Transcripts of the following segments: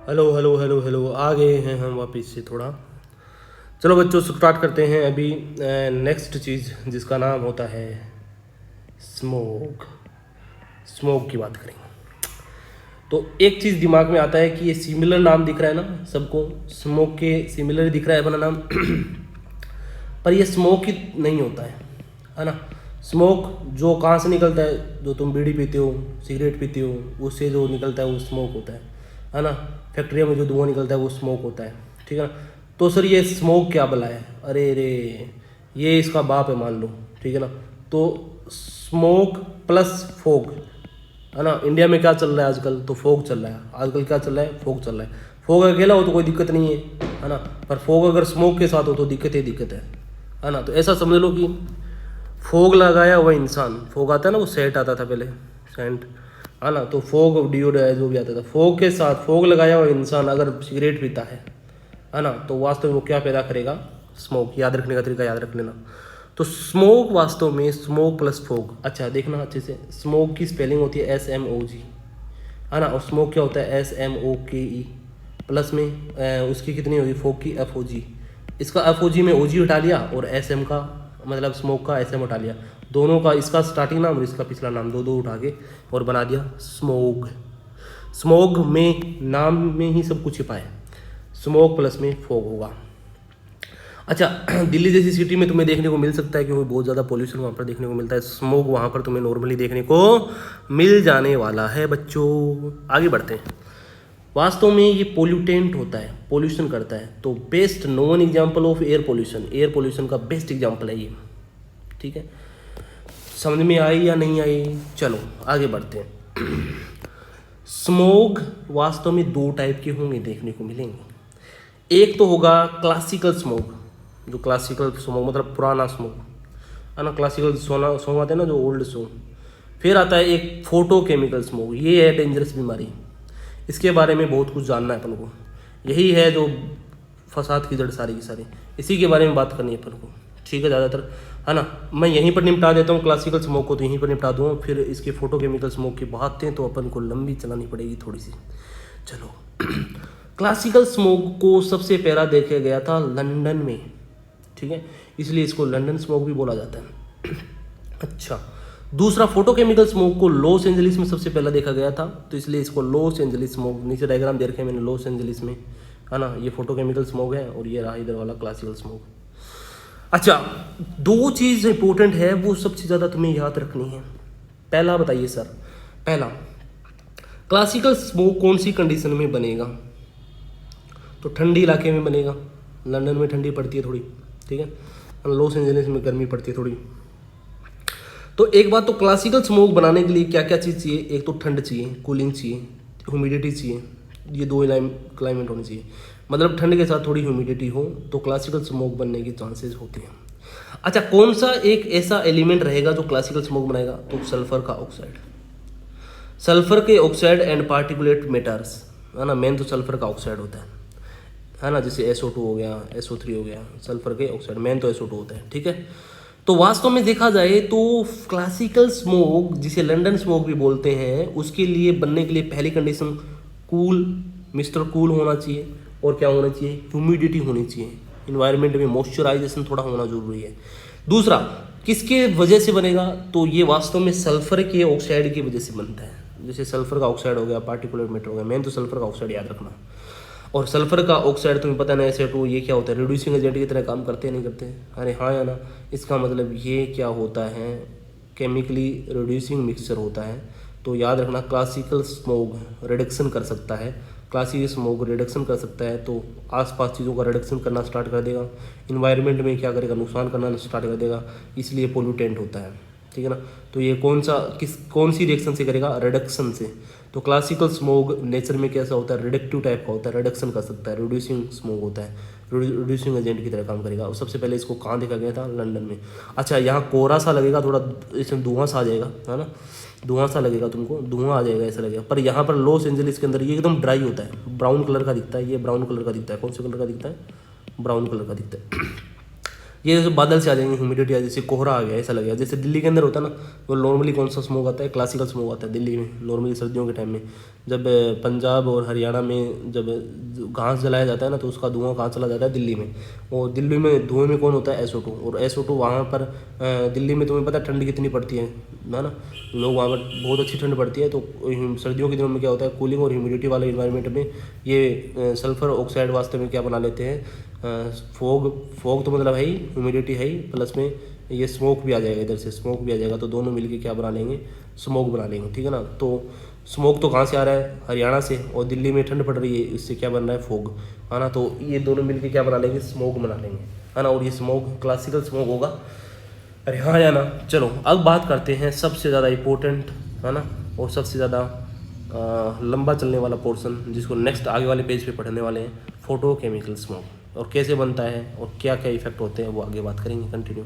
Hello hello hello hello, आ गए हैं हम वापस से थोड़ा। चलो बच्चों, स्टार्ट करते हैं अभी नेक्स्ट चीज़ जिसका नाम होता है स्मोक। स्मोक की बात करेंगे तो एक चीज़ दिमाग में आता है कि ये सिमिलर नाम दिख रहा है ना सबको, स्मोक के सिमिलर दिख रहा है अपना नाम पर ये स्मोक ही नहीं होता है ना। स्मोक जो कहाँ से निकलता है, जो तुम बीड़ी पीते हो, सिगरेट पीते हो, उससे जो निकलता है वो स्मोक होता है ना। फैक्ट्रियों में जो धुआं निकलता है वो स्मोक होता है, ठीक है ना। तो सर ये स्मोक क्या भला है? अरे रे, ये इसका बाप है मान लो, ठीक है ना। तो स्मोक प्लस फोग, है ना। इंडिया में क्या चल रहा है आजकल? तो फोग चल रहा है। आजकल क्या चल रहा है? फोग चल रहा है। फोग अकेला हो तो कोई दिक्कत नहीं है ना, पर फोग अगर स्मोक के साथ हो तो दिक्कत ही दिक्कत है ना। तो ऐसा समझ लो कि फोग लगाया हुआ इंसान, फोग आता है ना, वो सेंट आता था पहले, सेंट, है ना। तो फोग डिओडोराइज जो भी आता था, फोग के साथ फोग लगाया हुआ इंसान अगर सिगरेट पीता है ना, तो वास्तव में वो क्या पैदा करेगा? स्मोक। याद रखने का तरीका याद रख लेना। तो स्मोक वास्तव में स्मोक प्लस फोग। अच्छा देखना अच्छे से, स्मोक की स्पेलिंग होती है SMOG, है ना। और स्मोक क्या होता है? SMOKE। प्लस में उसकी कितनी होगी? फोग की FOG। इसका FOG में OG हटा लिया और SM का मतलब स्मोक का SM हटा लिया। दोनों का, इसका स्टार्टिंग नाम और इसका पिछला नाम, दो दो उठा के और बना दिया स्मोग। स्मोग में नाम में ही सब कुछ छिपा है। स्मोक प्लस में फोग होगा। अच्छा दिल्ली जैसी सिटी में तुम्हें देखने को मिल सकता है, क्योंकि बहुत ज़्यादा पोल्यूशन वहाँ पर देखने को मिलता है। स्मोक वहाँ पर तुम्हें नॉर्मली देखने को मिल जाने वाला है बच्चों। आगे बढ़ते हैं। वास्तव में ये पोल्यूटेंट होता है, पोल्यूशन करता है। तो best known example of air pollution, air pollution का बेस्ट एग्जाम्पल है ये, ठीक है। समझ में आई या नहीं आई? चलो आगे बढ़ते हैं। स्मोग वास्तव में दो टाइप के होंगे, देखने को मिलेंगे। एक तो होगा क्लासिकल स्मोग, जो क्लासिकल स्मोग मतलब पुराना स्मोग, है ना। क्लासिकल सोना सॉन्ग आते हैं ना, जो ओल्ड सॉन्ग। फिर आता है एक फोटो केमिकल स्मोग, ये है डेंजरस बीमारी। इसके बारे में बहुत कुछ जानना है अपन को। यही है जो फसाद की जड़ सारी की सारी, इसी के बारे में बात करनी है अपन को, ठीक है। ज़्यादातर, है ना। मैं यहीं पर निपटा देता हूँ क्लासिकल स्मोक को, तो यहीं पर निपटा दूँगा। फिर इसके फोटो केमिकल स्मोक की बातें तो अपन को लंबी चलानी पड़ेगी थोड़ी सी। चलो क्लासिकल स्मोक को सबसे पहला देखा गया था लंदन में, ठीक है, इसलिए इसको लंदन स्मोक भी बोला जाता है। अच्छा, दूसरा फोटोकेमिकल स्मोक को लॉस एंजलिस में सबसे पहला देखा गया था, तो इसलिए इसको लॉस एंजलिस स्मोक, नीचे डायग्राम दे रखे हैं मैंने, लॉस एंजलिस में, है ना। ये फोटोकेमिकल स्मोक है और ये रहा इधर वाला क्लासिकल स्मोक। अच्छा, दो चीज़ इंपॉर्टेंट है, वो सबसे ज़्यादा तुम्हें याद रखनी है। पहला बताइए सर, पहला क्लासिकल स्मोक कौन सी कंडीशन में बनेगा? तो ठंडी इलाके में बनेगा। लंदन में ठंडी पड़ती है थोड़ी, ठीक है। लॉस एंजलिस में गर्मी पड़ती है थोड़ी। तो एक बात तो क्लासिकल स्मोक बनाने के लिए क्या क्या चीज़ चाहिए? एक तो ठंड चाहिए, कूलिंग चाहिए, ह्यूमिडिटी चाहिए। ये दो क्लाइमेट होनी चाहिए, मतलब ठंड के साथ थोड़ी ह्यूमिडिटी हो तो क्लासिकल स्मोक बनने की चांसेस होते हैं। अच्छा, कौन सा एक ऐसा एलिमेंट रहेगा जो क्लासिकल स्मोक बनाएगा? तो सल्फर का ऑक्साइड। सल्फर के ऑक्साइड एंड पार्टिकुलेट मैटर्स, है ना। मेन तो सल्फर का ऑक्साइड होता है ना। जैसे SO2 हो गया, SO3 हो गया, सल्फर के ऑक्साइड, मेन तो SO2 होता है, ठीक है। तो वास्तव में देखा जाए तो क्लासिकल स्मोक, जिसे लंदन स्मोक भी बोलते हैं, उसके लिए बनने के लिए पहली कंडीशन कूल, मिस्टर कूल होना चाहिए। और क्या होना चाहिए? ह्यूमिडिटी होनी चाहिए। इन्वायरमेंट में मॉइस्चराइजेशन थोड़ा होना जरूरी है। दूसरा, किसके वजह से बनेगा? तो ये वास्तव में सल्फर के ऑक्साइड की वजह से बनता है। जैसे सल्फर का ऑक्साइड हो गया, पार्टिकुलर मैटर हो गया, मेन तो सल्फर का ऑक्साइड याद रखना। और सल्फर का ऑक्साइड तुम्हें पता नहीं SO2 ये क्या होता है? रिड्यूसिंग एजेंट की तरह काम करते हैं नहीं करते? अरे हाँ या ना। इसका मतलब ये क्या होता है? केमिकली रिड्यूसिंग मिक्सचर होता है। तो याद रखना, क्लासिकल स्मोक रिडक्शन कर सकता है, क्लासिकल स्मोक रिडक्शन कर सकता है। तो आसपास चीज़ों का रिडक्शन करना स्टार्ट कर देगा, इन्वायरमेंट में क्या करेगा? नुकसान करना स्टार्ट कर देगा, इसलिए पोल्यूटेंट होता है, ठीक है ना। तो ये कौन सी रिएक्शन से करेगा? रिडक्शन से। तो क्लासिकल स्मोक नेचर में कैसा होता है? रिडक्टिव टाइप का होता है, रिडक्शन कर सकता है, रिड्यूसिंग स्मोक होता है, रिड्यूसिंग एजेंट की तरह काम करेगा। और सबसे पहले इसको कहाँ देखा गया था? लंदन में। अच्छा, यहाँ कोहरा सा लगेगा, थोड़ा इसमें धुआं सा आ जाएगा, है ना। धुआं सा लगेगा तुमको, धुआं आ जाएगा ऐसा लगेगा। पर यहाँ पर लॉस एंजलिस के अंदर ये एकदम ड्राई होता है, ब्राउन कलर का दिखता है। ये ब्राउन कलर का दिखता है। कौन से कलर का दिखता है? ब्राउन कलर का दिखता है। ये जैसे बादल से आ जाएंगे, ह्यूमिडिटी आ, जैसे कोहरा आ गया, ऐसा लगेगा। जैसे दिल्ली के अंदर होता है ना, वो नॉर्मली कौन सा स्मोक आता है, क्लासिकल स्मोक आता है दिल्ली में नॉर्मली सर्दियों के टाइम में। जब पंजाब और हरियाणा में जब घास जलाया जाता है ना, तो उसका धुआं कहाँ चला जाता है, दिल्ली में। और दिल्ली में धुएं में कौन होता है, SO2। और SO2 वहाँ पर दिल्ली में तुम्हें पता है ठंड कितनी पड़ती है ना, लोग वहाँ पर बहुत अच्छी ठंड पड़ती है। तो सर्दियों के दिनों में क्या होता है, कूलिंग और ह्यूमिडिटी वाले इन्वायरमेंट में ये सल्फर ऑक्साइड वास्ते में क्या बना लेते हैं, फॉग तो मतलब है ही, ह्यूमिडिटी है ही, प्लस में ये स्मोक भी आ जाएगा, इधर से स्मोक भी आ जाएगा। तो दोनों मिलके क्या बना लेंगे, स्मोक बना लेंगे, ठीक है ना। तो स्मोक तो कहाँ से आ रहा है, हरियाणा से, और दिल्ली में ठंड पड़ रही है, इससे क्या बन रहा है, फॉग, है ना। तो ये दोनों मिलके क्या बना लेंगे, स्मोक बना लेंगे, है ना। और ये स्मोक क्लासिकल स्मोक होगा। अरे हाँ या ना। चलो अब बात करते हैं सबसे ज़्यादा इम्पोर्टेंट, है ना, और सबसे ज़्यादा लंबा चलने वाला पोर्शन, जिसको नेक्स्ट आगे वाले पेज पे पढ़ने वाले हैं, फोटोकेमिकल स्मोक, और कैसे बनता है और क्या क्या इफेक्ट होते हैं, वो आगे बात करेंगे कंटिन्यू।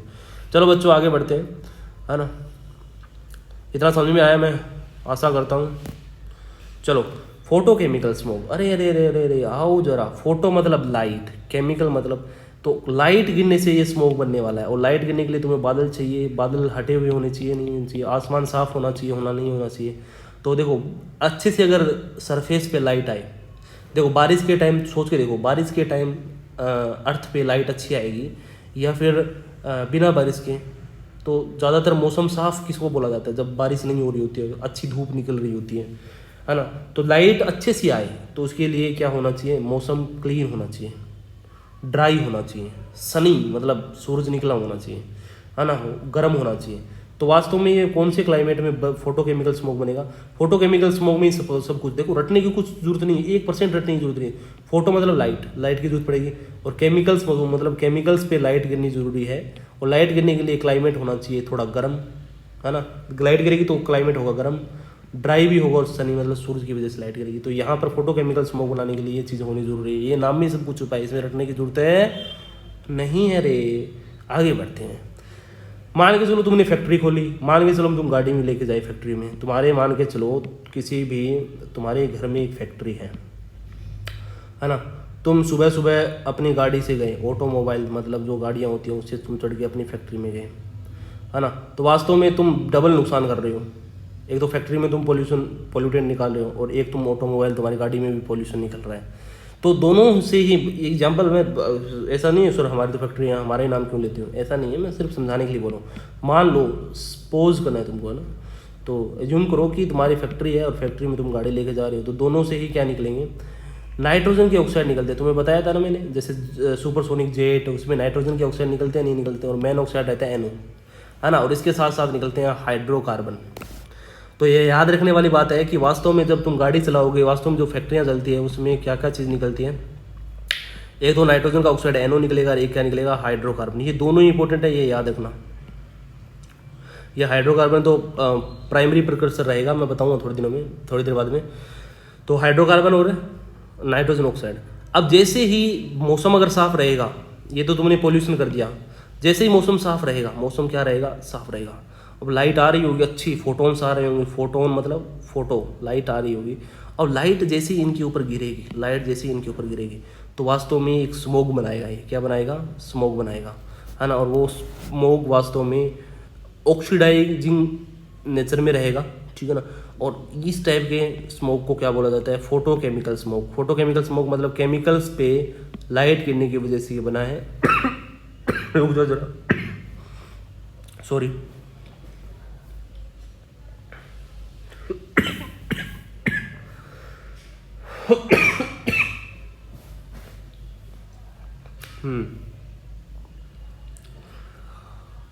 चलो बच्चों आगे बढ़ते हैं, है ना। इतना समझ में आया, मैं आशा करता हूँ। चलो फोटोकेमिकल स्मोक, अरे अरे अरे अरे अरे आओ जरा। फोटो मतलब लाइट, केमिकल मतलब, तो लाइट गिरने से ये स्मोक बनने वाला है। और लाइट गिरने के लिए तुम्हें बादल चाहिए, बादल हटे हुए होने चाहिए, नहीं होने चाहिए, आसमान साफ होना चाहिए, होना नहीं होना चाहिए। तो देखो अच्छे से अगर सरफेस पे लाइट आए, देखो बारिश के टाइम सोच के देखो, बारिश के टाइम अर्थ पे लाइट अच्छी आएगी या फिर बिना बारिश के। तो ज़्यादातर मौसम साफ किसको बोला जाता है, जब बारिश नहीं हो रही होती है, अच्छी धूप निकल रही होती है ना। तो लाइट अच्छे से आए तो उसके लिए क्या होना चाहिए, मौसम क्लीन होना चाहिए, ड्राई होना चाहिए, सनी मतलब सूरज निकला होना चाहिए, है ना, गर्म होना चाहिए। तो वास्तव में ये कौन से क्लाइमेट में फोटोकेमिकल स्मोक बनेगा। फोटोकेमिकल स्मोक में सब कुछ देखो, रटने की कुछ जरूरत नहीं है, 1% रटने की जरूरत नहीं है। फोटो मतलब लाइट की जरूरत पड़ेगी, और केमिकल्स मतलब केमिकल्स पे लाइट गिरनी जरूरी है। और लाइट गिरने के लिए क्लाइमेट होना चाहिए थोड़ा गर्म, है ना। लाइट गिरेगी तो क्लाइमेट होगा गर्म, ड्राई भी होगा, और सनी मतलब सूरज की वजह से लाइट गिरेगी। तो यहाँ पर फोटोकेमिकल स्मोक बनाने के लिए ये चीज़ होनी जरूरी है। ये नाम में सब कुछ छुपा है, इसमें रटने की जरूरत है नहीं है रे। आगे बढ़ते हैं। मान के चलो तुमने फैक्ट्री खोली, मान के चलो तुम गाड़ी में लेके जाए फैक्ट्री में, तुम्हारे मान के चलो किसी भी तुम्हारे घर में एक फैक्ट्री है ना। तुम सुबह सुबह अपनी गाड़ी से गए, ऑटोमोबाइल मतलब जो गाड़ियाँ होती हैं उससे तुम चढ़ के अपनी फैक्ट्री में गए, है ना। तो वास्तव में तुम डबल नुकसान कर रहे हो। एक तो फैक्ट्री में तुम पोल्यूटेंट निकाल रहे हो, और एक तुम ऑटोमोबाइल तुम्हारी गाड़ी में भी पोल्यूशन निकल रहा है। तो दोनों से ही एग्जाम्पल में, ऐसा नहीं है सर हमारी तो फैक्ट्री है हमारे नाम क्यों लेते हो, ऐसा नहीं है, मैं सिर्फ समझाने के लिए बोल रहा हूँ। मान लो सपोज करना है तुमको, है ना। तो एज्यूम करो कि तुम्हारी फैक्ट्री है और फैक्ट्री में तुम गाड़ी लेके जा रहे हो, तो दोनों से ही क्या निकलेंगे, नाइट्रोजन के ऑक्साइड निकलते हैं। तुम्हें बताया था ना मैंने, जैसे सुपरसोनिक जेट, उसमें नाइट्रोजन के ऑक्साइड निकलते हैं, नहीं निकलते, और मेन ऑक्साइड रहता है NO, है ना। और इसके साथ साथ निकलते हैं हाइड्रोकार्बन। तो ये याद रखने वाली बात है कि वास्तव में जब तुम गाड़ी चलाओगे, वास्तव में जो फैक्ट्रियाँ चलती है उसमें क्या क्या चीज़ निकलती है। एक तो नाइट्रोजन का ऑक्साइड NO निकलेगा, और एक क्या निकलेगा, हाइड्रोकार्बन। ये दोनों ही इंपॉर्टेंट है, ये याद रखना। ये हाइड्रोकार्बन तो प्राइमरी प्रिकर्सर रहेगा, मैं बताऊंगा थोड़ी देर बाद में। तो हाइड्रोकार्बन और नाइट्रोजन ऑक्साइड। अब जैसे ही मौसम अगर साफ रहेगा, ये तो तुमने पोल्यूशन कर दिया, जैसे ही मौसम साफ रहेगा, मौसम क्या रहेगा, साफ रहेगा। अब लाइट आ रही होगी अच्छी, फोटोन्स आ रहे होंगे, फोटोन मतलब फोटो, लाइट आ रही होगी। और लाइट जैसे ही इनके ऊपर गिरेगी, लाइट जैसे ही इनके ऊपर गिरेगी, तो वास्तव में एक स्मोक बनाएगा। ये क्या बनाएगा, स्मोक बनाएगा, है ना। और वो स्मोक वास्तव में ऑक्सीडाइजिंग नेचर में रहेगा, ठीक है ना। और इस टाइप के स्मोक को क्या बोला जाता है, फोटोकेमिकल स्मोक। फोटोकेमिकल स्मोक मतलब केमिकल्स पे लाइट गिरने की वजह से ये बना है। रुक जाओ जरा, सॉरी।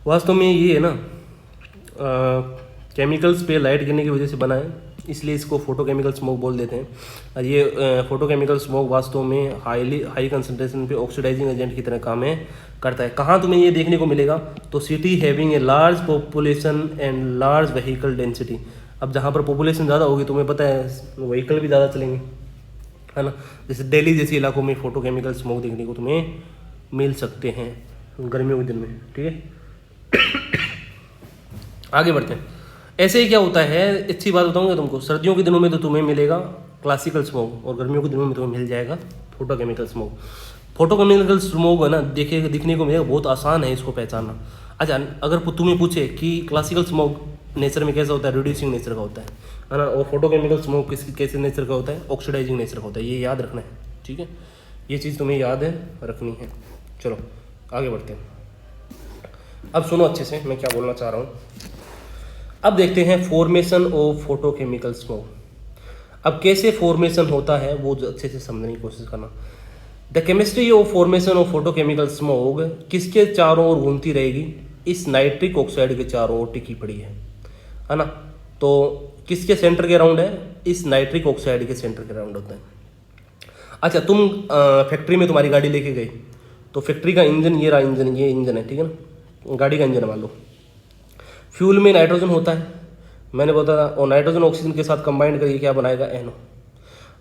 वास्तव में ये है ना, केमिकल्स पे लाइट गिरने की वजह से बना है, इसलिए इसको फोटोकेमिकल स्मोक बोल देते हैं। और ये फोटोकेमिकल स्मोक वास्तव में हाई कंसंट्रेशन पे ऑक्सीडाइजिंग एजेंट की तरह काम करता है। कहाँ तुम्हें ये देखने को मिलेगा, तो city having a large population and large vehicle density. अब जहाँ पर पॉपुलेशन ज़्यादा होगी, तुम्हें पता है व्हीकल भी ज़्यादा चलेंगे, है ना। जैसे दिल्ली जैसे इलाकों में फोटोकेमिकल स्मोक देखने को तुम्हें मिल सकते हैं गर्मियों के दिन में, ठीक है। आगे बढ़ते हैं। ऐसे ही क्या होता है, अच्छी बात बताऊंगा तुमको, सर्दियों के दिनों में तो तुम्हें मिलेगा क्लासिकल स्मोक, और गर्मियों के दिनों में तुम्हें मिल जाएगा फोटोकेमिकल स्मोक। फोटोकेमिकल स्मोक है ना, देखे दिखने को मिलेगा, बहुत आसान है इसको पहचानना। अच्छा, अगर तुम्हें पूछे कि क्लासिकल स्मोक नेचर में कैसा होता है, रिड्यूसिंग नेचर का होता है ना, और फोटोकेमिकल स्मोक कैसे नेचर का होता है, ऑक्सीडाइजिंग नेचर का होता है, ये याद रखना है, ठीक है, ये चीज़ तुम्हें याद है रखनी है। चलो आगे बढ़ते हैं। अब सुनो अच्छे से मैं क्या बोलना चाह रहा हूँ। अब देखते हैं फॉर्मेशन ऑफ फोटोकेमिकल स्मोक। अब कैसे फॉर्मेशन होता है वो अच्छे से समझने की कोशिश करना। The chemistry of formation of photochemical smoke किसके चारों ओर घूमती रहेगी, इस नाइट्रिक ऑक्साइड के चारों ओर टिकी पड़ी है ना। तो किसके सेंटर के अराउंड है, इस नाइट्रिक ऑक्साइड के सेंटर के अराउंड होता है। अच्छा, तुम फैक्ट्री में तुम्हारी गाड़ी लेके गई, तो फैक्ट्री का इंजन, ये रहा इंजन, ये इंजन है, ठीक है ना, गाड़ी का इंजन मान लो। फ्यूल में नाइट्रोजन होता है, मैंने बताया, और नाइट्रोजन ऑक्सीजन के साथ कंबाइंड करके क्या बनाएगा, एनो,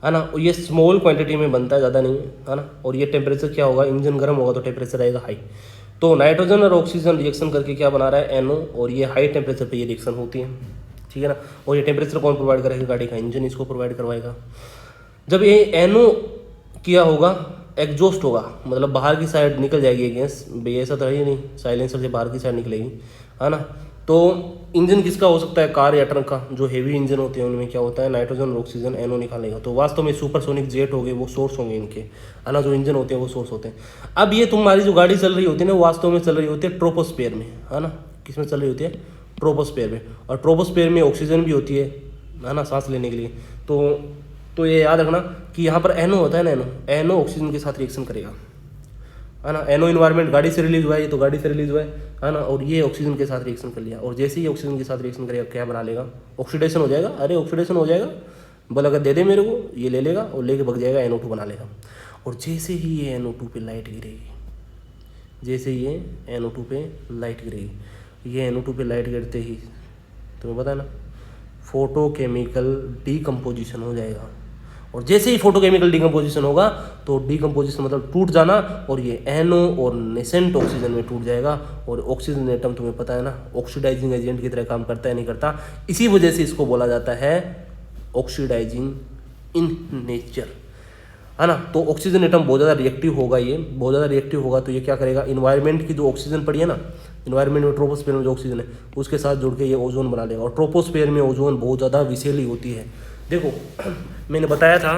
है ना। और ये स्मॉल क्वांटिटी में बनता है, ज़्यादा नहीं है ना। और ये टेम्परेचर क्या होगा, इंजन गर्म होगा तो टेम्परेचर रहेगा हाई। तो नाइट्रोजन और ऑक्सीजन रिएक्शन करके क्या बना रहा है, एनो, और ये हाई टेम्परेचर पे ये रिएक्शन होती है, ठीक है ना। और ये टेम्परेचर कौन प्रोवाइड करेगा, गाड़ी का इंजन इसको प्रोवाइड करवाएगा। जब ये एनो किया होगा, एग्जॉस्ट होगा, मतलब बाहर की साइड निकल जाएगी गैस, भाई ऐसा तो है ही नहीं, साइलेंसर से बाहर की साइड निकलेगी, है ना। तो इंजन किसका हो सकता है, कार या ट्रक का, जो हेवी इंजन होते हैं उनमें क्या होता है, नाइट्रोजन और ऑक्सीजन एनो निकालेगा। तो वास्तव में सुपरसोनिक जेट हो गए, वो सोर्स होंगे इनके, है ना, जो इंजन होते हैं वो सोर्स होते हैं। अब ये तुम्हारी जो गाड़ी चल रही होती है ना, वास्तव में चल रही होती है ट्रोपोस्फेयर में, है ना। किस में चल रही होती है, ट्रोपोस्फेयर में। और ट्रोपोस्फेयर में ऑक्सीजन भी होती है ना, सांस लेने के लिए। तो ये याद रखना कि यहाँ पर एनो होता है ना, एनो ऑक्सीजन के साथ रिएक्शन करेगा, है ना। एनो इन्वायरमेंट गाड़ी से रिलीज हुआ है, ये तो गाड़ी से रिलीज हुआ है ना। और ये ऑक्सीजन के साथ रिएक्शन कर लिया, और जैसे ही ऑक्सीजन के साथ रिएक्शन करेगा क्या बना लेगा, ऑक्सीडेशन हो जाएगा। अरे ऑक्सीडेशन हो जाएगा, बोला अगर दे दे मेरे को, ये ले लेगा और लेके भग जाएगा, NO2 बना लेगा। और जैसे ही ये NO2 पे लाइट गिरेगी, जैसे ये NO2 पे लाइट गिरेगी, ये NO2 पे लाइट गिरते ही तुम्हें पता है ना, फोटोकेमिकल डीकम्पोजिशन हो जाएगा। और जैसे ही फोटोकेमिकल डीकम्पोजिशन होगा, तो डीकम्पोजिशन मतलब टूट जाना, और ये NO और नेसेंट ऑक्सीजन में टूट जाएगा। और ऑक्सीजन एटम तुम्हें पता है ना, ऑक्सीडाइजिंग एजेंट की तरह काम करता है, नहीं करता, इसी वजह से इसको बोला जाता है ऑक्सीडाइजिंग इन नेचर, है ना। तो ऑक्सीजन एटम बहुत ज़्यादा रिएक्टिव होगा, ये बहुत ज़्यादा रिएक्टिव होगा, तो ये क्या करेगा, इन्वायरमेंट की जो ऑक्सीजन पड़ी है ना, इन्वायरमेंट में ट्रोपोस्फेयर में जो ऑक्सीजन है उसके साथ जुड़ के ये ओजोन बना लेगा। और ट्रोपोस्फेयर में ओजोन बहुत ज़्यादा विषैली होती है। देखो मैंने बताया था,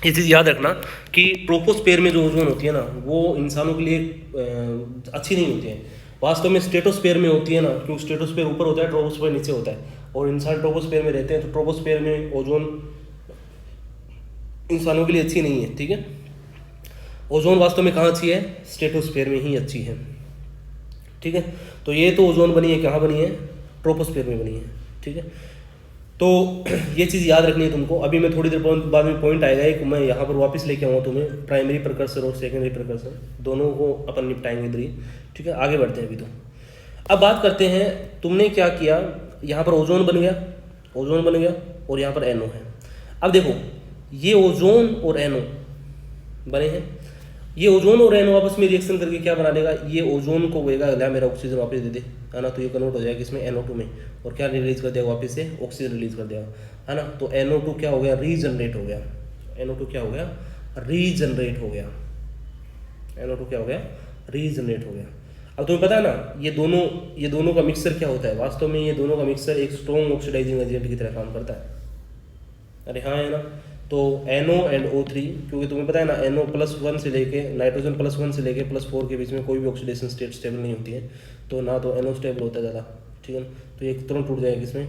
ये चीज़ याद रखना कि ट्रोपोस्फेयर में जो ओजोन होती है ना, वो इंसानों के लिए अच्छी नहीं होती है। वास्तव में स्ट्रेटोस्फेयर में होती है ना, क्योंकि स्ट्रेटोस्फेयर ऊपर होता है, ट्रोपोस्फेयर नीचे होता है, और इंसान ट्रोपोस्फेयर में रहते हैं। तो ट्रोपोस्फेयर में ओजोन इंसानों के लिए अच्छी नहीं है, ठीक है। ओजोन वास्तव में कहाँ अच्छी है, स्ट्रेटोस्फेयर में ही अच्छी है, ठीक है। तो ये तो ओजोन बनी है, कहाँ बनी है, ट्रोपोस्फेयर में बनी है, ठीक है। तो ये चीज़ याद रखनी है तुमको। अभी मैं थोड़ी देर बाद में पॉइंट आएगा एक, मैं यहाँ पर वापस लेके आऊँगा तुम्हें, प्राइमरी प्रिकर्सर और सेकेंडरी प्रिकर्सर दोनों को अपन निपटाएंगे इधर ही, ठीक है। आगे बढ़ते हैं अभी। तो अब बात करते हैं, तुमने क्या किया, यहाँ पर ओजोन बन गया, ओजोन बन गया, और यहाँ पर NO है। अब देखो ये ओजोन और NO बने हैं, ये ओजोन और NO आपस में रिएक्शन करके क्या बना देगा, ये ओजोन को कहेगा ला मेरा ऑक्सीजन वापस दे दे, है ना। तो ये कन्वर्ट हो जाएगा इसमें NO2 में, और क्या रिलीज कर देगा, वापस से ऑक्सीजन रिलीज कर देगा, है ना। तो NO2 क्या हो गया, रीजनरेट हो गया, NO2 क्या हो गया, रीजनरेट हो गया, NO2 क्या हो गया, रीजनरेट हो गया। अब तुम्हें पता है ना, ये दोनों का मिक्सर क्या होता है, वास्तव में ये दोनों का मिक्सर एक स्ट्रॉन्ग ऑक्सीडाइजिंग एजेंट की तरह काम करता है। अरे हाँ, है ना। तो NO एंड O3, क्योंकि तुम्हें पता है ना, NO+1 से लेके नाइट्रोजन +1 से लेके +4 के बीच में कोई भी ऑक्सीडेशन स्टेट स्टेबल नहीं होती है। तो ना तो NO स्टेबल होता है ज़्यादा, ठीक है ना। तो ये तुरंत टूट जाएगा, इसमें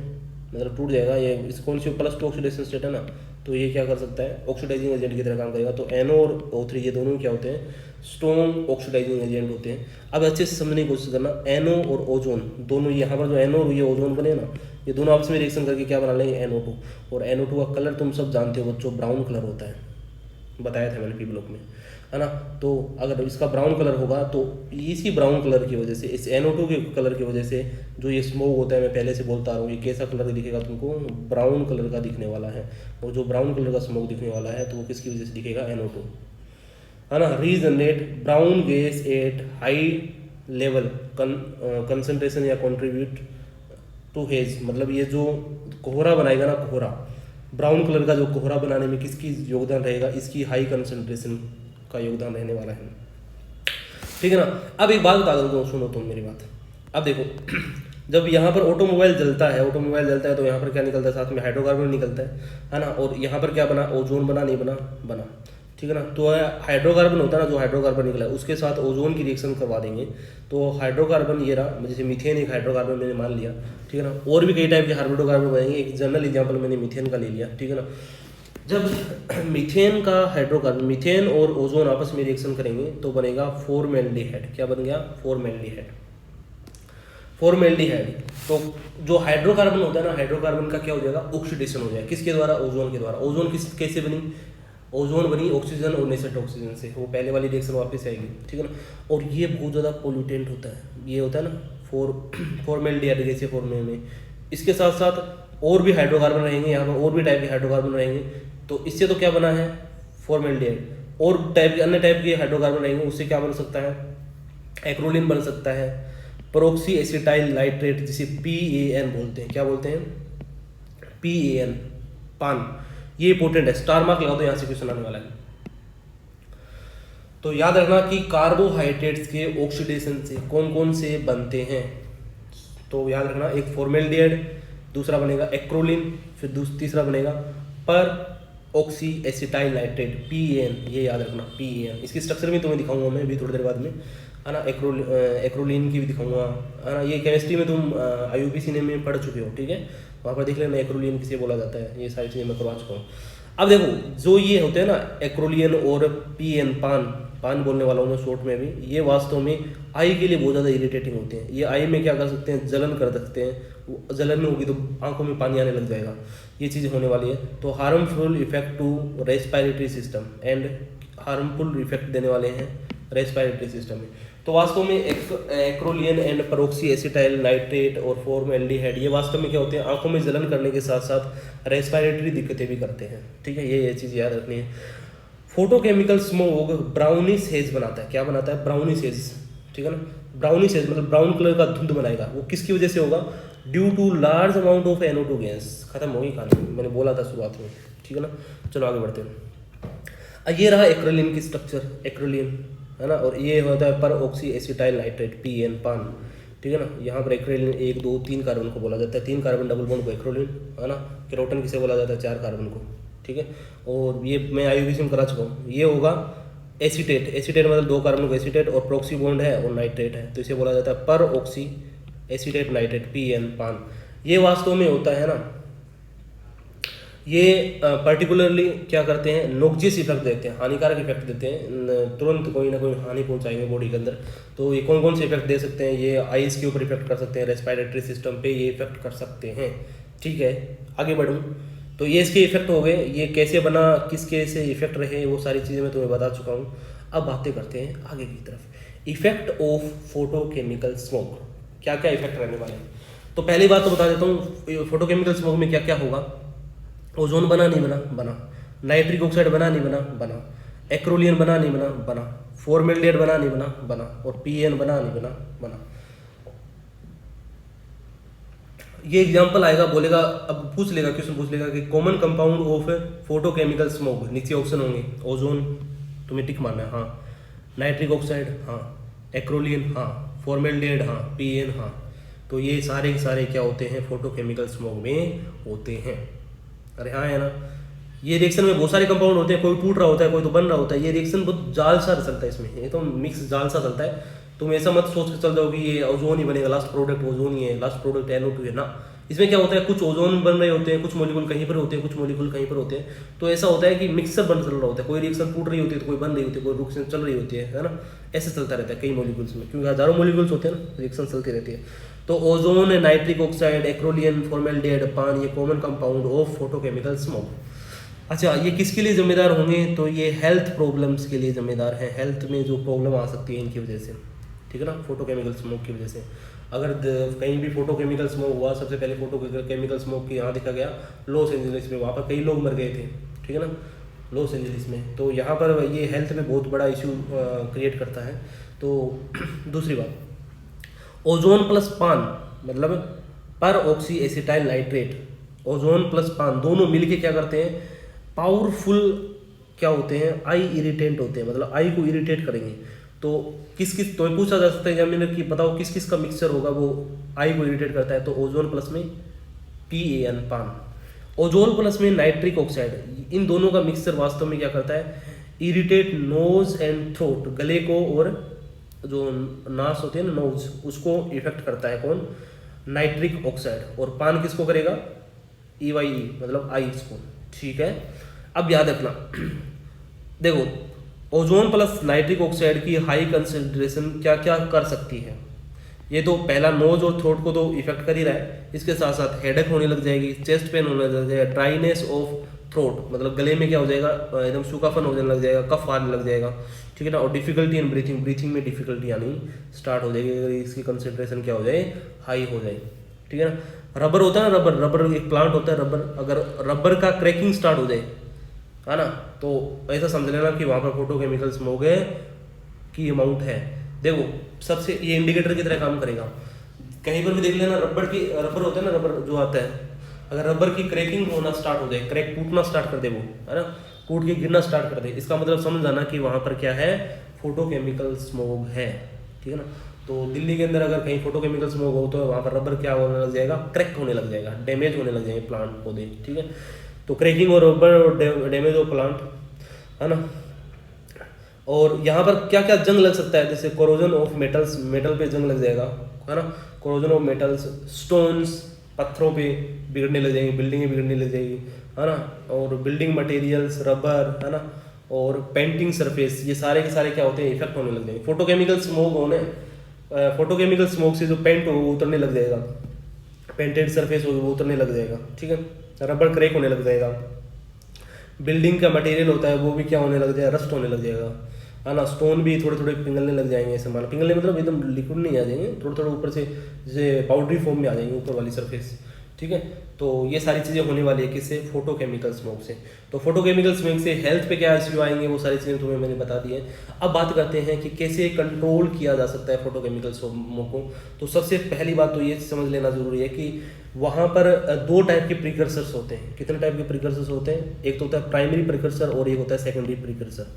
मतलब टूट जाएगा ये, इस कौन सी +2 ऑक्सीडेशन स्टेट है ना, तो ये क्या कर सकता है, ऑक्सीडाइजिंग एजेंट की तरह काम करेगा। तो NO और O3 ये दोनों क्या होते हैं, स्ट्रॉन्ग ऑक्सीडाइजिंग एजेंट होते हैं। अब अच्छे से समझने की कोशिश करना, NO और ओजोन दोनों, यहाँ पर जो NO और ये ओजोन बने ना, ये दोनों आपस में रिएक्शन करके क्या बना लेंगे, NO2। और NO2 का कलर तुम सब जानते हो बच्चों, ब्राउन कलर होता है, बताया था मैंने पी ब्लॉक में, है ना। तो अगर इसका ब्राउन कलर होगा, तो इसी ब्राउन कलर की वजह से, इस NO2 के कलर की वजह से जो ये स्मोक होता है, मैं पहले से बोलता रहा हूँ, ये कैसा कलर दिखेगा तुमको, ब्राउन कलर का दिखने वाला है। और जो ब्राउन कलर का स्मोक दिखने वाला है, तो वो किसकी वजह से दिखेगा, NO2, है ना। Regenerate brown gas at high level concentration या कंट्रीब्यूट टू हेज, मतलब ये जो कोहरा बनाएगा ना, कोहरा ब्राउन कलर का जो कोहरा बनाने में किसकी योगदान रहेगा, इसकी हाई कंसंट्रेशन का योगदान रहने वाला है, ठीक है ना। अब एक बात बता दूँ, सुनो तुम मेरी बात। अब देखो जब यहाँ पर ऑटोमोबाइल जलता है तो यहाँ पर क्या निकलता है, साथ में हाइड्रोकार्बन निकलता है ना। और यहाँ पर क्या बना, ओजोन बना, नहीं बना, बना, ठीक है ना। तो हाइड्रोकार्बन होता है ना, जो हाइड्रोकार्बन निकला है उसके साथ ओजोन की रिएक्शन करवा देंगे तो हाइड्रोकार्बन ये रहा, जैसे मीथेन एक हाइड्रोकार्बन मैंने मान लिया, ठीक है ना। और भी कई टाइप के हाइड्रोकार्बन बनेंगे, एक जनरल एग्जाम्पल मैंने मीथेन का ले लिया, ठीक है ना। जब मीथेन का हाइड्रोकार्बन, मीथेन और ओजोन आपस में रिएक्शन करेंगे तो बनेगा फॉर्मेल्डिहाइड। क्या बन गया, फॉर्मेल्डिहाइड। तो जो हाइड्रोकार्बन होता है ना, हाइड्रोकार्बन का क्या हो जाएगा, ऑक्सीडेशन हो जाएगा। किसके द्वारा, ओजोन के द्वारा। ओजोन कैसे बनी, ओजोन बनी ऑक्सीजन और नेसेंट ऑक्सीजन से, वो पहले वाली रिएक्शन वापस आएगी, ठीक है ना। और ये बहुत ज़्यादा पोल्यूटेंट होता है, ये होता है ना फॉर्मेल्डिहाइड गैसीय फॉर्म में। इसके साथ साथ और भी हाइड्रोकार्बन रहेंगे, यहाँ पर और भी टाइप के हाइड्रोकार्बन रहेंगे। तो इससे तो क्या बना है, फॉर्मेल्डिहाइड। और टाइप के अन्य टाइप के हाइड्रोकार्बन रहेंगे, उससे क्या बन सकता है, एक्रोलीन बन सकता है, पेरोक्सी एसिटाइल नाइट्रेट, जिसे PAN बोलते हैं। क्या बोलते हैं, PAN, पान। ये इंपॉर्टेंट है, स्टार मार्क लगा दो, यहाँ से क्वेश्चन आने वाला है। तो याद रखना कि कार्बोहाइड्रेट्स के ऑक्सीडेशन से कौन कौन से बनते हैं। तो याद रखना, एक फॉर्मेल्डिहाइड, दूसरा बनेगा एक्रोलीन, फिर तीसरा बनेगा पर ऑक्सी एसिटाइल नाइट्रेट, PAN। ये याद रखना, PAN। इसकी स्ट्रक्चर भी तुम्हें दिखाऊंगा मैं अभी थोड़ी देर बाद में, है ना। एक्रोलीन की भी दिखाऊंगा, है ना। ये केमिस्ट्री में तुम IUPAC में पढ़ चुके हो, ठीक है, वहाँ पर देख लेना एक्रोलीन किसे बोला जाता है, ये सारी चीज़ें मैं करवा चुका हूँ। अब देखो जो ये होते हैं ना एक्रोलीन और PAN, पान बोलने वाला हूँ मैं शॉर्ट में भी, ये वास्तव में आई के लिए बहुत ज़्यादा इरिटेटिंग होते हैं। ये आई में क्या कर सकते हैं, जलन कर सकते हैं। जलन होगी तो आंखों में पानी आने लग जाएगा, ये चीज़ होने वाली है। तो harmful effect to respiratory system and harmful effect देने वाले हैं रेस्पिरेटरी सिस्टम में। तो वास्तव में acrolein and peroxy acetyl nitrate और फॉर्मेल्डिहाइड, ये वास्तव में क्या होते हैं, आंखों में जलन करने के साथ साथ रेस्पिरेटरी दिक्कतें भी करते हैं, ठीक है। ये चीज़ याद रखनी है। फोटोकेमिकल स्मोक ब्राउनिश हेज बनाता है। क्या बनाता है, ब्राउनिश हेज, ठीक है ना। ब्राउनिश हेज मतलब ब्राउन कलर का धुंध बनाएगा। वो किसकी वजह से होगा, due to large amount of NO2 gas. खत्म होगी कहानी, मैंने बोला था शुरुआत में, ठीक है ना। चलो आगे बढ़ते हैं। ये रहा एक्रोलीन की स्ट्रक्चर, एक्रोलीन, है ना। और ये होता है पर ऑक्सी एसिटाइल नाइट्रेट, PAN, पान, ठीक है ना। यहाँ पर एक्रोलीन 1 2 3 कार्बन को बोला जाता है, 3 कार्बन डबल बॉन्ड को एक्रोलीन, है ना। केरोटन किसे बोला जाता है, 4 कार्बन को, ठीक है। और ये मैं IUPAC में करा चुका हूँ। ये होगा एसीटेट, मतलब 2 कार्बन को एसीटेट और प्रोक्सी बॉन्ड है और नाइट्रेट है, तो इसे बोला जाता है पर ऑक्सी एसीटेट नाइट्रेट, PAN, पान। ये वास्तव में होता है ना, ये पर्टिकुलरली क्या करते हैं, नोक्जियस इफेक्ट देते हैं, हानिकारक इफेक्ट देते हैं, तुरंत कोई ना कोई हानि पहुंचाएंगे बॉडी के अंदर। तो ये कौन कौन से इफेक्ट दे सकते हैं, ये आइज के ऊपर इफेक्ट कर सकते हैं, रेस्पिरेटरी सिस्टम पे ये इफेक्ट कर सकते हैं, ठीक है। आगे बढ़ूँ तो ये इसके इफेक्ट हो गए, ये कैसे बना, किसके से इफेक्ट रहे, वो सारी चीज़ें मैं तुम्हें बता चुका हूँ। अब बातें करते हैं आगे की तरफ। इफेक्ट ऑफ फोटोकेमिकल स्मोक, क्या क्या इफेक्ट रहने वाले हैं। तो पहली बात तो बता देता हूँ, फोटोकेमिकल स्मोक में क्या क्या होगा। ओजोन बना, नहीं बना, बना। नाइट्रिक ऑक्साइड बना, नहीं बना, बना। एक्रोलीन बना, नहीं बना, बना। फॉर्मेल्डिहाइड बना, नहीं बना, बना। और PAN बना, नहीं बना, बना। ये एग्जांपल आएगा, बोलेगा, अब पूछ लेगा, क्वेश्चन पूछ लेगा कि common compound of photochemical smoke, नीचे ऑप्शन होंगे, ओजोन तुम्हें टिक मारना है, हाँ। नाइट्रिक ऑक्साइड, हाँ। एक्रोलीन, हाँ। फॉर्मेल्डिहाइड, हाँ। PAN, हाँ। तो ये सारे के सारे क्या होते हैं, फोटोकेमिकल स्मोक में होते हैं। अरे हाँ है ना। ये रिएक्शन में बहुत सारे कंपाउंड होते हैं, कोई टूट रहा होता है, कोई तो बन रहा होता है। ये रिएक्शन बहुत जाल सा चलता है इसमें, ये तो मिक्स जाल सा चलता है। तुम ऐसा मत सोच के चल जाओ कि ये ओजोन ही बनेगा, लास्ट प्रोडक्ट ओजोन ही है, लास्ट प्रोडक्ट NO2 है ना। इसमें क्या होता है, कुछ ओजोन बन रहे होते हैं, कुछ मॉलिक्यूल कहीं पर होते हैं, कुछ मॉलिक्यूल कहीं पर होते हैं। तो ऐसा होता है कि मिक्सर बन चल रहा होता है, कोई रिएक्शन टूट रही होती है तो कोई बन रही होती है, कोई रिएक्शन चल रही होती है ना। ऐसे चलता रहता है कई मॉलिक्यूल्स में, क्योंकि हजारों मॉलिक्यूल्स होते हैं ना, रिएक्शन चलती रहती है। तो ozone, nitric oxide, acrolein, formaldehyde, पान, ये common compound of photochemical smoke. अच्छा, ये किसके लिए जिम्मेदार होंगे, तो ये हेल्थ प्रॉब्लम्स के लिए जिम्मेदार हैं। हेल्थ में जो प्रॉब्लम आ सकती है इनकी वजह से, ठीक है ना, फोटोकेमिकल स्मोक की वजह से। अगर कहीं भी फोटोकेमिकल स्मोक हुआ, सबसे पहले फोटोकेमिकल स्मोक की यहाँ देखा गया लॉस एंजलिस में, वहाँ पर कई लोग मर गए थे, ठीक है ना, लॉस एंजलिस में। तो यहाँ पर ये हेल्थ में बहुत बड़ा इशू क्रिएट करता है। तो दूसरी बात, ओजोन प्लस पान मतलब पर oxy acetyl nitrate, ozone plus पान दोनों मिलके क्या करते हैं, पावरफुल क्या होते हैं, आई इरिटेंट होते हैं, मतलब आई को इरिटेट करेंगे। तो किस किस, तो पूछा जा सकता है एग्जामिनर कि बताओ किस किस का मिक्सचर होगा वो आई को इरिटेट करता है, तो ओजोन प्लस में PAN पान, ओजोन प्लस में नाइट्रिक ऑक्साइड, इन दोनों का मिक्सचर वास्तव में क्या करता है, इरिटेट नोज एंड थ्रोट, गले को और जो नास होती है ना नोज, उसको इफेक्ट करता है कौन, नाइट्रिक ऑक्साइड। और पान किसको करेगा, EYE मतलब आई इसको, ठीक है। अब याद रखना देखो ओजोन प्लस नाइट्रिक ऑक्साइड की हाई कंसेंट्रेशन क्या क्या कर सकती है, ये तो पहला नोज और थ्रोट को तो इफेक्ट कर ही रहा है, इसके साथ साथ हेडेक होने लग जाएगी, चेस्ट पेन होने लग जाएगा, ड्राइनेस ऑफ थ्रोट मतलब गले में क्या हो जाएगा, एकदम सूखापन होने लग जाएगा, कफ आने लग जाएगा, ठीक है ना। और डिफिकल्टी इन ब्रीथिंग, ब्रीथिंग में डिफिकल्टी आनी स्टार्ट हो जाएगी अगर इसकी कंसेंट्रेशन क्या हो जाए, हाई हो जाए, ठीक है ना। रबर होता है ना, रबर, रबर एक प्लांट होता है रबर, अगर रबर का क्रैकिंग स्टार्ट हो जाए, है ना, तो ऐसा समझ लेना कि वहाँ पर फोटोकेमिकल स्मोक की अमाउंट है। देखो सबसे ये इंडिकेटर की तरह काम करेगा, कहीं पर भी देख लेना रबर होता है ना, रबर जो आता है, अगर रबर की क्रैकिंग होना स्टार्ट हो जाए, क्रैक टूटना स्टार्ट कर दे वो, है ना, टूट के गिरना स्टार्ट कर दे, इसका मतलब समझ जाना कि वहाँ पर क्या है, फोटोकेमिकल स्मोक है, ठीक है ना। तो दिल्ली के अंदर अगर कहीं फोटोकेमिकल स्मोक हो तो वहाँ पर रबर क्या होने लग जाएगा, क्रैक होने लग जाएगा, डैमेज होने लग जाएंगे प्लांट पौधे, ठीक है। तो क्रैकिंग और रबर डैमेज ऑफ प्लांट, है ना। और यहाँ पर क्या क्या जंग लग सकता है, जैसे कोरोजन ऑफ मेटल्स, मेटल पे जंग लग जाएगा, है ना, कोरोजन ऑफ मेटल्स, स्टोन्स पत्थरों पे बिगड़ने लग जाएंगी, बिल्डिंगें बिगड़ने लग जाएगी, है ना। और बिल्डिंग मटेरियल्स, रबर, है ना, और पेंटिंग सरफेस, ये सारे के सारे क्या होते हैं, इफेक्ट होने लग जाएंगे फोटोकेमिकल स्मोक होने। फोटोकेमिकल स्मोक से जो पेंट हो वो उतरने लग जाएगा, पेंटेड सरफेस होगी वो उतरने लग जाएगा, ठीक है। रबर क्रैक होने लग जाएगा, बिल्डिंग का मटेरियल होता है वो भी क्या होने लग जाएगा, रस्ट होने लग जाएगा, है ना। स्टोन भी थोड़े थोड़े पिघलने लग जाएंगे, ऐसे मान पिघलने मतलब एकदम लिक्विड नहीं आ जाएंगे, थोड़े थोड़े ऊपर से जैसे पाउडरी फॉर्म में आ जाएंगे ऊपर वाली सरफेस, ठीक है। तो ये सारी चीज़ें होने वाली है किससे, फोटोकेमिकल स्मोक से। तो फोटोकेमिकल स्मोक से हेल्थ पे क्या इश्यू आएंगे वो सारी चीज़ें तुम्हें मैंने बता दी है। अब बात करते हैं कि कैसे कंट्रोल किया जा सकता है फोटोकेमिकल स्मोक को। तो सबसे पहली बात तो ये समझ लेना जरूरी है कि वहाँ पर दो टाइप के प्रिकर्सर्स होते हैं। कितने टाइप के प्रिकर्सर्स होते हैं, एक तो होता है प्राइमरी प्रिकर्सर और एक होता है सेकेंडरी प्रिकर्सर।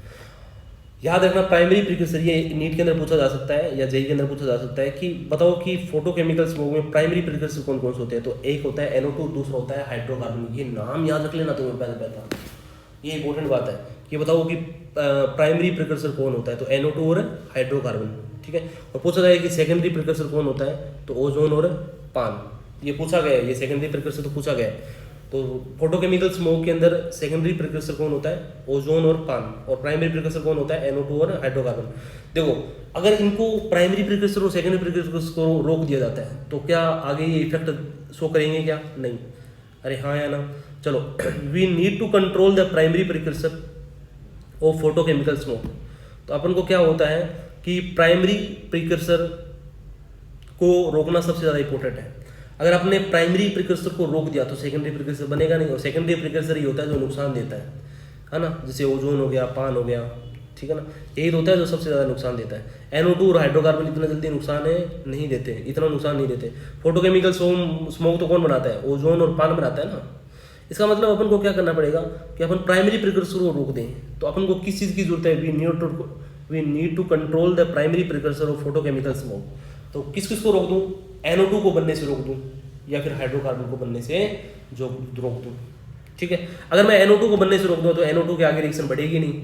याद रखना प्राइमरी प्रिकर्सर, ये नीट के अंदर पूछा जा सकता है या जेई के अंदर पूछा जा सकता है कि बताओ कि फोटोकेमिकल स्मोक में प्राइमरी प्रिकर्सर कौन कौन से होते हैं। तो एक होता है NO2, दूसरा होता है हाइड्रोकार्बन। ये नाम याद रख लेना तुम्हें पहले, ये इंपॉर्टेंट बात है कि बताओ कि प्राइमरी प्रिकर्सर कौन होता है, तो NO2 और हाइड्रोकार्बन, ठीक है। और पूछा जाए कि सेकेंडरी प्रिकर्सर कौन होता है, तो ओजोन और पान, ये पूछा गया है, ये सेकेंडरी प्रिकर्सर तो पूछा गया है। तो फोटोकेमिकल स्मोक के अंदर सेकेंडरी प्रिकर्सर कौन होता है, ओजोन और पान, और प्राइमरी प्रिकर्सर कौन होता है, NO2 और हाइड्रोकार्बन। देखो अगर इनको प्राइमरी प्रिकर्सर और सेकेंडरी प्रिकर्सर को रोक दिया जाता है तो क्या आगे ये इफेक्ट शो करेंगे क्या, नहीं, अरे हाँ या ना। चलो we need to control the primary precursor of photochemical smoke. तो अपन को क्या होता है कि प्राइमरी प्रिकर्सर को रोकना सबसे ज़्यादा इंपॉर्टेंट है। अगर आपने प्राइमरी प्रिकर्सर को रोक दिया तो सेकेंडरी प्रिकर्सर बनेगा नहीं, और सेकेंडरी प्रिकर्सर ही होता है जो नुकसान देता है ना, जैसे ओजोन हो गया, पान हो गया, ठीक है ना, यही होता है जो सबसे ज़्यादा नुकसान देता है। NO2 और हाइड्रोकार्बन इतना जल्दी नुकसान नहीं देते, इतना नुकसान नहीं देते। फोटोकेमिकल स्मोक तो कौन बनाता है, ओजोन और पान बनाता है ना। इसका मतलब अपन को क्या करना पड़ेगा कि अपन प्राइमरी प्रिकर्सर को रोक दें। तो अपन को किस चीज़ की जरूरत है, we need to control the primary precursor of photochemical smoke. तो किस किस को रोक दूँ, NO2 को बनने से रोक दूँ या फिर हाइड्रोकार्बन को बनने से जो रोक दूँ, ठीक है। अगर मैं NO2 को बनने से रोक दूँ तो NO2 के आगे रिएक्शन बढ़ेगी नहीं,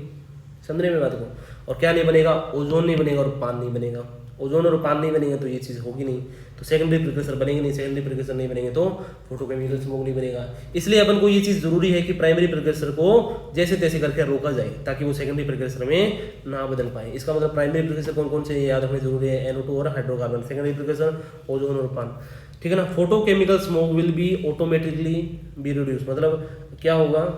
समझने में बात को। और क्या नहीं बनेगा, ओजोन नहीं बनेगा और पान नहीं बनेगा। ओजोन और पान नहीं बनेगा तो ये चीज़ होगी नहीं, तो सेकेंडरी प्रिकर्सर बनेंगे नहीं, सेकेंडरी प्रिकर्सर नहीं बनेंगे तो फोटोकेमिकल स्मोक नहीं बनेगा। इसलिए अपन को ये चीज़ जरूरी है कि प्राइमरी प्रिकर्सर को जैसे तैसे करके रोका जाए ताकि वो सेकेंडरी प्रिकर्सर में ना बदल पाए। इसका मतलब प्राइमरी प्रिकर्सर कौन कौन से याद रखने जरूरी है, NO2 और हाइड्रोकार्बन, सेकेंडरी प्रिकर्सर ओजोन और पान, ठीक है ना। Photochemical smoke will be automatically be reduce, मतलब क्या होगा,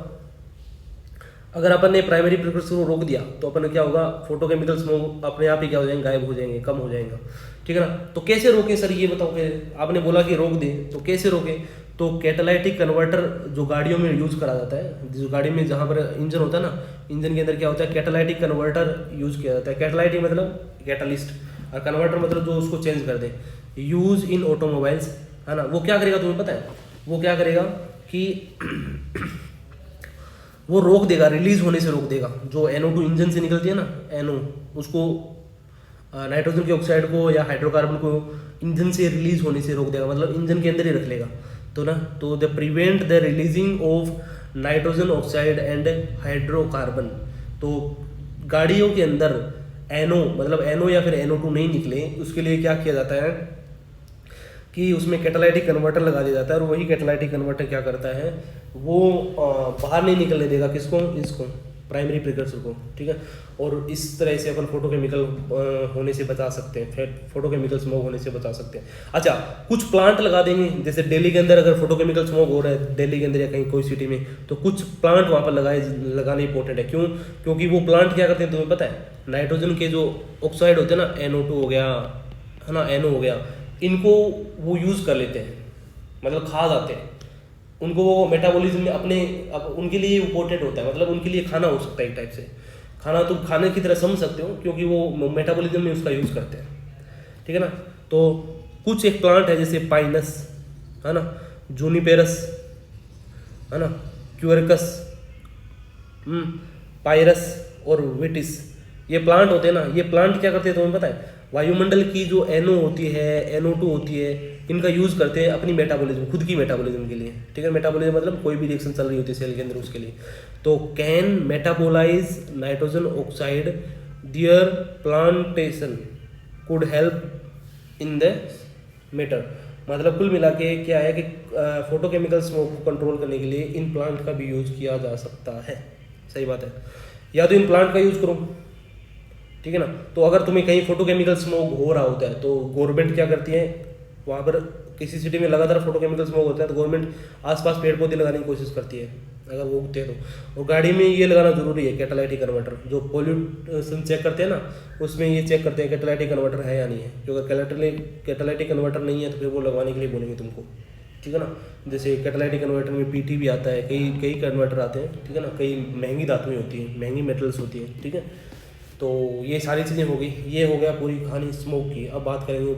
अगर अपन ने प्राइमरी प्रिकर्सर को रोक दिया तो अपन क्या होगा, फोटोकेमिकल स्मोक अपने आप ही क्या हो जाएंगे, गायब हो जाएंगे, कम हो जाएगा, ठीक है ना। तो कैसे रोकें सर, ये बताओ। फिर आपने बोला कि रोक दें, तो कैसे रोकें, तो कैटालाइटिक कन्वर्टर जो गाड़ियों में यूज करा जाता है, जो गाड़ी में जहाँ पर इंजन होता है ना, इंजन के अंदर क्या होता है, कैटालाइटिक कन्वर्टर यूज किया जाता है। कैटालाइटिक मतलब कैटालिस्ट, और कन्वर्टर मतलब जो उसको चेंज कर दे, यूज इन ऑटोमोबाइल्स, है ना। वो क्या करेगा तुम्हें पता है, वो क्या करेगा कि वो रोक देगा, रिलीज होने से रोक देगा। जो NO2 इंजन से निकलती है ना, NO, उसको नाइट्रोजन के ऑक्साइड को या हाइड्रोकार्बन को इंजन से रिलीज होने से रोक देगा, मतलब इंजन के अंदर ही रख लेगा। तो the prevent the releasing of nitrogen oxide and hydrocarbon. तो गाड़ियों के अंदर NO मतलब NO या फिर NO2 नहीं निकले, उसके लिए क्या किया जाता है कि उसमें कैटालाइटिक कन्वर्टर लगा दिया जाता है, और वही कैटालाइटिक कन्वर्टर क्या करता है, वो बाहर नहीं निकलने देगा किसको, इसको प्राइमरी प्रिकर्सर को, ठीक है। और इस तरह से अपन फोटोकेमिकल होने से बचा सकते हैं, फिर फोटोकेमिकल स्मोक होने से बचा सकते हैं। अच्छा, कुछ प्लांट लगा देंगे, जैसे दिल्ली के अंदर अगर फोटोकेमिकल स्मोक हो रहा है, दिल्ली के अंदर या कहीं कोई सिटी में, तो कुछ प्लांट वहाँ पर लगाने इंपॉर्टेंट है। क्यों? क्योंकि वो प्लांट क्या करते हैं तुम्हें पता है, नाइट्रोजन के जो ऑक्साइड होते हैं ना, NO2 हो गया है ना, NO हो गया, इनको वो यूज़ कर लेते हैं, मतलब खा जाते हैं उनको, वो मेटाबॉलिज्म में अपने उनके लिए इम्पोर्टेंट होता है, मतलब उनके लिए खाना हो सकता है एक टाइप से। खाना तुम खाने की तरह समझ सकते हो, क्योंकि वो मेटाबॉलिज्म में उसका यूज़ करते हैं, ठीक है ना। तो कुछ एक प्लांट है जैसे पाइनस है ना, जूनिपेरस है ना, क्यूरकस, पायरस और विटिस, ये प्लांट होते हैं ना। ये प्लांट क्या करते हैं तुम्हें पता है, वायुमंडल की जो NO होती है, NO2 होती है, इनका यूज़ करते हैं अपनी मेटाबॉलिज्म, खुद की मेटाबॉलिज्म के लिए, ठीक है। मेटाबॉलिज्म मतलब कोई भी रिएक्शन चल रही होती है सेल के अंदर, उसके लिए। तो can metabolise nitrogen oxide, their plantation could help in the matter. मतलब कुल मिला के क्या है कि फोटोकेमिकल स्मोक को कंट्रोल करने के लिए इन प्लांट का भी यूज़ किया जा सकता है। सही बात है, या तो इन प्लांट का यूज़ करो, ठीक है ना। तो अगर तुम्हें कहीं फोटोकेमिकल स्मोक हो रहा होता है, तो गवर्नमेंट क्या करती है, वहाँ पर किसी सिटी में लगातार फोटोकेमिकल स्मोक होता है, तो गवर्नमेंट आसपास पेड़ पौधे लगाने की कोशिश करती है अगर वो उगते हैं तो। और गाड़ी में ये लगाना जरूरी है, कैटालाइटिक कन्वर्टर, जो पोल्यूशन चेक करते हैं ना, उसमें ये चेक करते हैं कैटालाइटिक कन्वर्टर है या नहीं है। जो अगर कैटालाइटिक कन्वर्टर नहीं है तो फिर वो लगवाने के लिए बोलेंगे तुमको, ठीक है ना। जैसे कैटालाइटिक कन्वर्टर में PT भी आता है, कई कई कन्वर्टर आते हैं, ठीक है ना। कई महंगी धातुएं होती हैं, महंगी मेटल्स होती हैं, ठीक है। तो ये सारी चीज़ें हो गई, ये हो गया पूरी कहानी स्मोक की। अब बात करेंगे